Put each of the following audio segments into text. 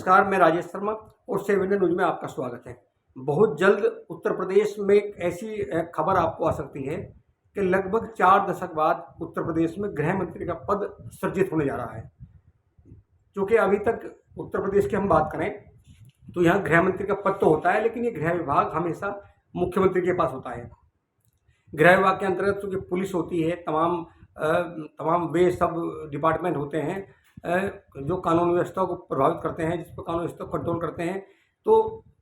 नमस्कार, मैं राजेश शर्मा और 7 इंडिया न्यूज़ में आपका स्वागत है। बहुत जल्द उत्तर प्रदेश में एक ऐसी खबर आपको आ सकती है कि लगभग 4 दशक बाद उत्तर प्रदेश में गृह मंत्री का पद सृजित होने जा रहा है। क्योंकि अभी तक उत्तर प्रदेश की हम बात करें तो यहाँ गृह मंत्री का पद तो होता है, लेकिन ये गृह विभाग हमेशा मुख्यमंत्री के पास होता है। गृह विभाग के अंतर्गत चूँकि पुलिस होती है, तमाम वे सब डिपार्टमेंट होते हैं जो कानून व्यवस्था को प्रभावित करते हैं, जिस पर कानून व्यवस्था को कंट्रोल करते हैं। तो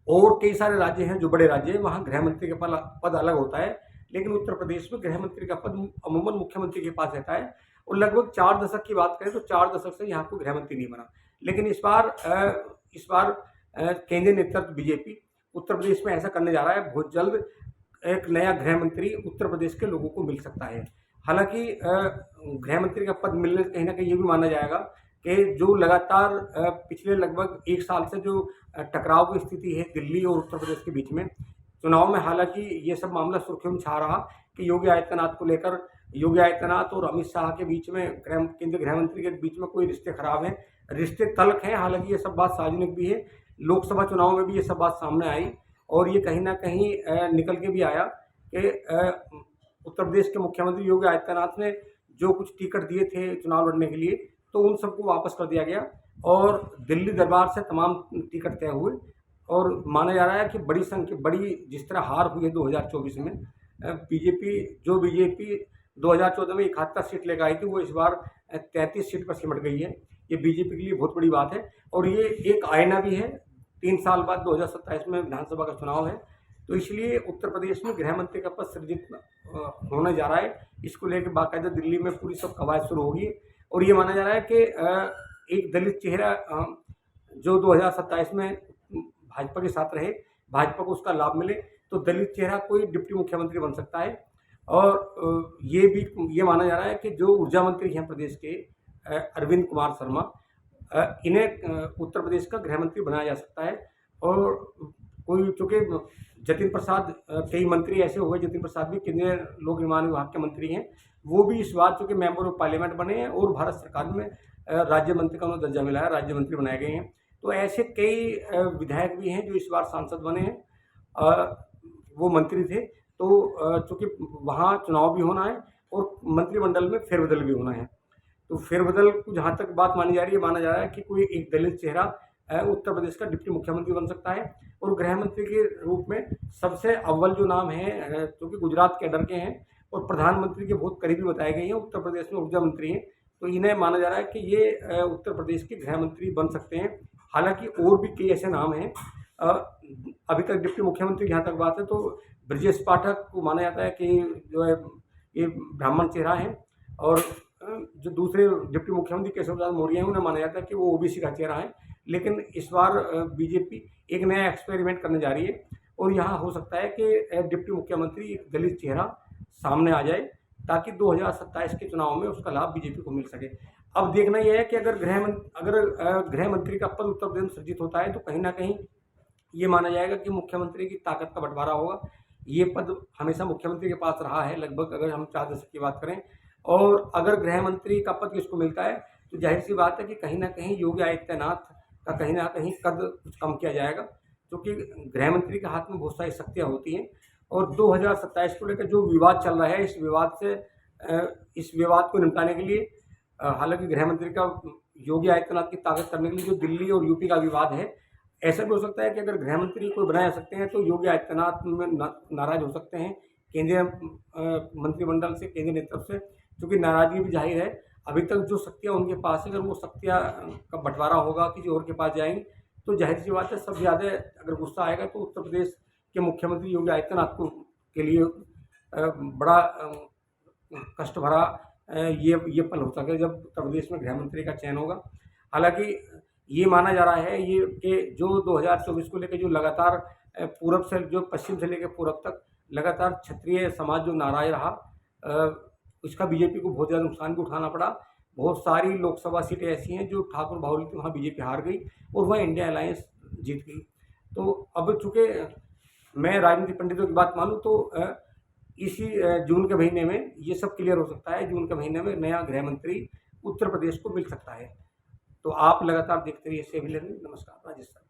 और कई सारे राज्य हैं जो बड़े राज्य हैं, वहाँ गृह मंत्री का पद अलग होता है, लेकिन उत्तर प्रदेश में गृह मंत्री का पद अमूमन मुख्यमंत्री के पास रहता है। और लगभग 4 दशक की बात करें तो 4 दशक से यहाँ को गृह मंत्री नहीं बना, लेकिन इस बार केंद्रीय नेतृत्व बीजेपी उत्तर प्रदेश में ऐसा करने जा रहा है। बहुत जल्द एक नया गृह मंत्री उत्तर प्रदेश के लोगों को मिल सकता है। हालांकि गृह मंत्री का पद मिलने से कहीं ना कहीं ये भी माना जाएगा कि जो लगातार पिछले लगभग 1 साल से जो टकराव की स्थिति है दिल्ली और उत्तर प्रदेश के बीच में चुनाव में, हालांकि ये सब मामला सुर्खियों में छा रहा कि योगी आदित्यनाथ को लेकर योगी आदित्यनाथ और अमित शाह के बीच में केंद्रीय गृह मंत्री के बीच में कोई रिश्ते खराब हैं, रिश्ते तल्ख हैं। हालांकि ये सब बात सार्वजनिक भी है, लोकसभा चुनाव में भी ये सब बात सामने आई और ये कहीं ना कहीं निकल के भी आया कि उत्तर प्रदेश के मुख्यमंत्री योगी आदित्यनाथ ने जो कुछ टिकट दिए थे चुनाव लड़ने के लिए, तो उन सबको वापस कर दिया गया और दिल्ली दरबार से तमाम टिकट तय हुए। और माना जा रहा है कि बड़ी जिस तरह हार हुई है 2024 में, बीजेपी 2014 में 71 सीट लेकर आई थी, वो इस बार 33 सीट पर सिमट गई है। ये बीजेपी के लिए बहुत बड़ी बात है और ये एक आईना भी है। 3 साल बाद 2027 में विधानसभा का चुनाव है, तो इसलिए उत्तर प्रदेश में गृह मंत्री का पद सृजित होने जा रहा है। इसको लेकर बाकायदा दिल्ली में पूरी सब कवायद शुरू होगी और ये माना जा रहा है कि एक दलित चेहरा जो 2027 में भाजपा के साथ रहे, भाजपा को उसका लाभ मिले, तो दलित चेहरा कोई डिप्टी मुख्यमंत्री बन सकता है। और ये माना जा रहा है कि जो ऊर्जा मंत्री हैं प्रदेश के अरविंद कुमार शर्मा, इन्हें उत्तर प्रदेश का गृह मंत्री बनाया जा सकता है। और कोई चूँकि जतिन प्रसाद, कई मंत्री ऐसे हुए, जतिन प्रसाद भी केंद्रीय लोक निर्माण विभाग के मंत्री हैं, वो भी इस बार चूँकि मेंबर ऑफ पार्लियामेंट बने हैं और भारत सरकार में राज्य मंत्री का उन्हें दर्जा मिला है, राज्य मंत्री बनाए गए हैं। तो ऐसे कई विधायक भी हैं जो इस बार सांसद बने हैं, वो मंत्री थे। तो चूँकि वहाँ चुनाव भी होना है और मंत्रिमंडल में फेरबदल भी होना है, तो फेरबदल को जहाँ तक बात मानी जा रही है, माना जा रहा है कि कोई एक दलित चेहरा उत्तर प्रदेश का डिप्टी मुख्यमंत्री बन सकता है। और गृह मंत्री के रूप में सबसे अव्वल जो नाम है, क्योंकि गुजरात कैडर के हैं और प्रधानमंत्री के बहुत करीबी बताए गए हैं, उत्तर प्रदेश में ऊर्जा मंत्री हैं, तो इन्हें माना जा रहा है कि ये उत्तर प्रदेश के गृह मंत्री बन सकते हैं। हालांकि और भी कई ऐसे नाम हैं। अभी तक डिप्टी मुख्यमंत्री जहाँ तक बात है तो ब्रजेश पाठक को माना जाता है कि जो है ये ब्राह्मण चेहरा है, और जो दूसरे डिप्टी मुख्यमंत्री केशव प्रसाद मौर्य हैं उन्हें माना जाता है कि वो ओबीसी का चेहरा है। लेकिन इस बार बीजेपी एक नया एक्सपेरिमेंट करने जा रही है और यहाँ हो सकता है कि डिप्टी मुख्यमंत्री एक दलित चेहरा सामने आ जाए, ताकि 2027 के चुनाव में उसका लाभ बीजेपी को मिल सके। अब देखना यह है कि अगर गृह मंत्री का पद उत्तर प्रदेश में सृजित होता है तो कहीं ना कहीं ये माना जाएगा कि मुख्यमंत्री की ताकत का बंटवारा होगा। ये पद हमेशा मुख्यमंत्री के पास रहा है लगभग, अगर हम 4 दशक की बात करें। और अगर गृह मंत्री का पद किसको मिलता है तो जाहिर सी बात है कि कहीं ना कहीं योगी आदित्यनाथ का कहीं ना कहीं कद कुछ कम किया जाएगा, क्योंकि गृह मंत्री के हाथ में बहुत सारी शक्तियाँ होती हैं। और 2027 को लेकर जो विवाद चल रहा है, इस विवाद को निपटाने के लिए हालांकि गृह मंत्री का योगी आदित्यनाथ की ताकत करने के लिए जो दिल्ली और यूपी का विवाद है, ऐसा भी हो सकता है कि अगर गृह मंत्री कोई बनाए जा सकते हैं तो योगी आदित्यनाथ में नाराज हो सकते हैं केंद्रीय मंत्रिमंडल से, केंद्रीय नेतृत्व से, क्योंकि नाराजगी भी जाहिर है। अभी तक जो शक्तियाँ उनके पास है, अगर वो शक्तियाँ का बंटवारा होगा किसी और के पास जाएंगी तो जाहिर सी बात है सब ज़्यादा अगर गुस्सा आएगा तो उत्तर प्रदेश के मुख्यमंत्री योगी आदित्यनाथ को के लिए बड़ा कष्ट भरा ये पल हो सके जब उत्तर प्रदेश में गृह मंत्री का चयन होगा। हालांकि ये माना जा रहा है ये कि जो 2024 को लेकर जो लगातार पूरब से जो पश्चिम से लेकर पूरब तक लगातार क्षत्रिय समाज जो नाराज रहा, उसका बीजेपी को बहुत ज़्यादा नुकसान भी उठाना पड़ा। बहुत सारी लोकसभा सीटें ऐसी हैं जो ठाकुर बाहुल्य थी, वहाँ बीजेपी हार गई और वह इंडिया अलायंस जीत गई। तो अब चूँकि मैं राजनीति पंडितों की बात मानूँ तो इसी जून के महीने में ये सब क्लियर हो सकता है। जून के महीने में नया गृह मंत्री उत्तर प्रदेश को मिल सकता है। तो आप लगातार देखते रहिए सेवी लर्निंग। नमस्कार, राजेश सर।